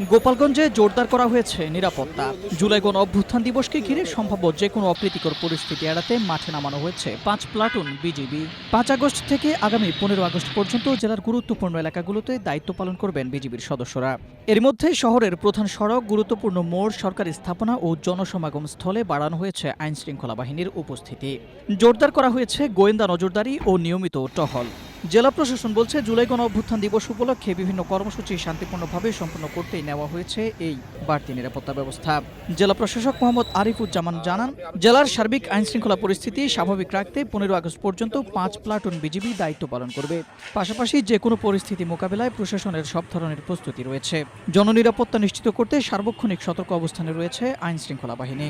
গোপালগঞ্জে জোরদার করা হয়েছে নিরাপত্তা। জুলাই গণ অভ্যুত্থান দিবসকে ঘিরে সম্ভাব্য যে কোনো অপ্রীতিকর পরিস্থিতি এড়াতে মাঠে নামানো হয়েছে ৫ প্লাটুন বিজিবি। ৫ আগস্ট থেকে আগামী ১৫ আগস্ট পর্যন্ত জেলার গুরুত্বপূর্ণ এলাকাগুলোতে দায়িত্ব পালন করবেন বিজিবির সদস্যরা। এর মধ্যে শহরের প্রধান সড়ক, গুরুত্বপূর্ণ মোড়, সরকারি স্থাপনা ও জনসমাগম স্থলে বাড়ানো হয়েছে আইনশৃঙ্খলা বাহিনীর উপস্থিতি। জোরদার করা হয়েছে গোয়েন্দা নজরদারি ও নিয়মিত টহল। জেলা প্রশাসন বলছে, জুলাই গণ অভ্যুত্থান দিবস উপলক্ষে বিভিন্ন কর্মসূচি শান্তিপূর্ণভাবে সম্পন্ন করতেই নেওয়া হয়েছে এই বাড়তি নিরাপত্তা ব্যবস্থা। জেলা প্রশাসক মোহাম্মদ আরিফুজ্জামান জানান, জেলার সার্বিক আইনশৃঙ্খলা পরিস্থিতি স্বাভাবিক রাখতে ১৫ আগস্ট পর্যন্ত ৫ প্লাটুন বিজিবি দায়িত্ব পালন করবে। পাশাপাশি যে কোনো পরিস্থিতি মোকাবেলায় প্রশাসনের সব ধরনের প্রস্তুতি রয়েছে। জননিরাপত্তা নিশ্চিত করতে সার্বক্ষণিক সতর্ক অবস্থানে রয়েছে আইনশৃঙ্খলা বাহিনী।